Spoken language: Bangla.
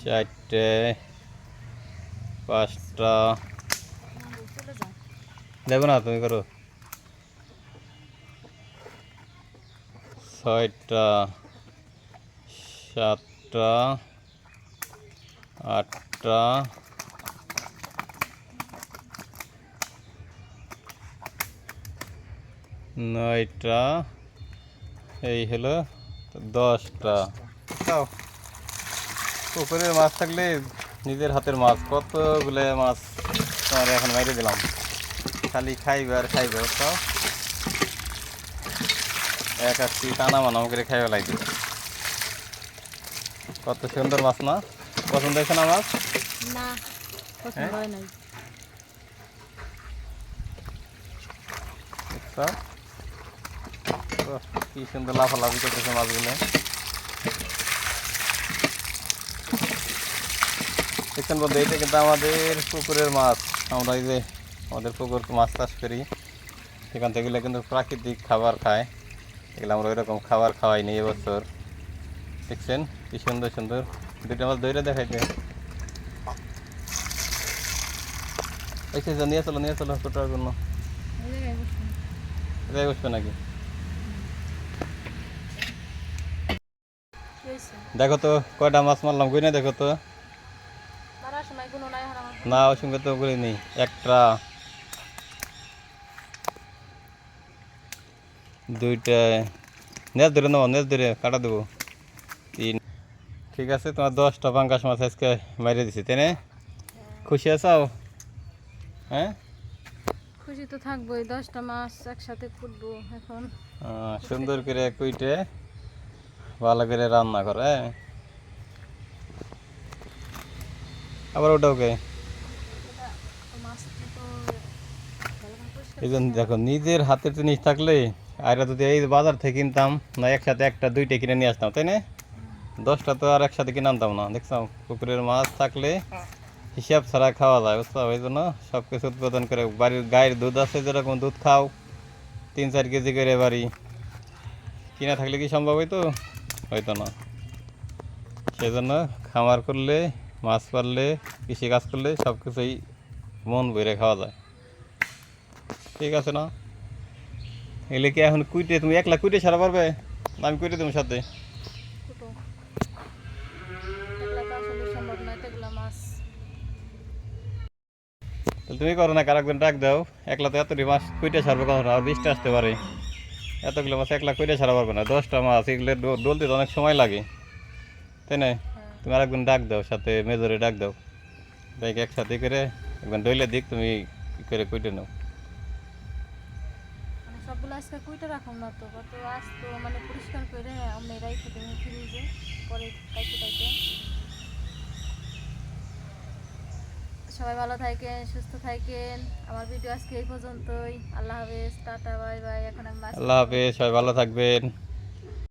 চারটে, পাঁচটা, দেবো না তুমি করো, ছয়টা, সাতটা, আটটা, নয়টা, এই হলো 10টা। পুকুরের মাছ থাকলে নিজের হাতের মাছ কতগুলো মাছ তোমার এখন মেরে দিলাম, খালি খাইবে আর খাইবে। বুঝছো, এক আসছি টানা মানা করে খাইবে লাগবে। কত সুন্দর মাছ না? পছন্দ হয়েছে না মাছ? না, পছন্দ হয় নাই। বুঝছো, কি সুন্দর লাফালাফি করতেছে মাছগুলো। দেখছেন বলতে, এটা কিন্তু আমাদের পুকুরের মাছ। আমরা এই যে আমাদের পুকুর মাছ চাষ করি, সেখান থেকে কিন্তু প্রাকৃতিক খাবার খায়। এগুলো আমরা ওইরকম খাবার খাওয়াই নি এবছর। দেখছেন কি সুন্দর সুন্দর দুইটা মাছ ধরে দেখাইতে। নিয়ে চলো ছোটার জন্য। এটাই বসবে নাকি? দেখো তো কয়টা মাছ মারলাম, গুনে দেখো তো। না, ওর সঙ্গে তো গুলি নেই। একটা, দুইটা, নেট ধরে নেবো, নেট ধরে কাটা দেবো। তিন, ঠিক আছে, তোমার 10টা পাঙ্গাস মাছ আজকে মারিয়ে দিছি, তাই না? খুশি আছো? হ্যাঁ, খুশি তো থাকবোই, 10টা মাছ একসাথে কুটবো এখন। সুন্দর করে কুইটে ভালো করে রান্না করে, আবার ওটা ওকে। এই জন্য দেখো, নিজের হাতের জিনিস থাকলে, আর যদি এই বাজার থেকে কিনতাম না, একসাথে একটা দুইটা কিনে নিয়ে আসতাম, তাই না? 10টা তো আর একসাথে কিনে আনতাম না। দেখছো, পুকুরের মাছ থাকলে হিসাব ছাড়া খাওয়া যায়। বুঝছো, ওই জন্য সব কিছু উৎপাদন করে। বাড়ির গায়ের দুধ আছে, যেরকম দুধ খাও 3-4 কেজি করে বাড়ি, কিনা থাকলে কি সম্ভব হইতো? হয়তো না। সেজন্য খামার করলে, মাছ পাললে, কৃষি কাজ করলে সব কিছুই মন ভরে খাওয়া যায়। ঠিক আছে না? এগুলো কি এখন কুইটে তুমি একলা কুইটে সারা পারবে? আমি কুইটে তোমার সাথে। তুমি করো না, কার একজন ডাক দাও। একলা তো এতটি মাছ কুইটে সারবে কখনো, আর 20টা আসতে পারে। এতগুলো মাছ একলা কুইটে সারা পারবে না। 10টা মাছ এগুলো ডলতে তো অনেক সময় লাগে, তাই না? তুমি আর একজন ডাক দাও, সাথে মেজরে ডাক দাও, বাইকে একসাথে করে একবার ডইলে দিক, তুমি কি করে কুইটে নাও। সবগুলো আজকে কুইটা রাখুন না তো, কত আজ তো মানে পরিষ্কার করে আমি রাইখে দেবো ফ্রিজে, পরে কাইতে। সবাই ভালো থাকেন, সুস্থ থাকেন। আমার ভিডিও আজকে এই পর্যন্তই। আল্লাহ হাফেজ, টাটা, বাই বাই। এখন আমি আল্লাহ হাফেজ, সবাই ভালো থাকবেন।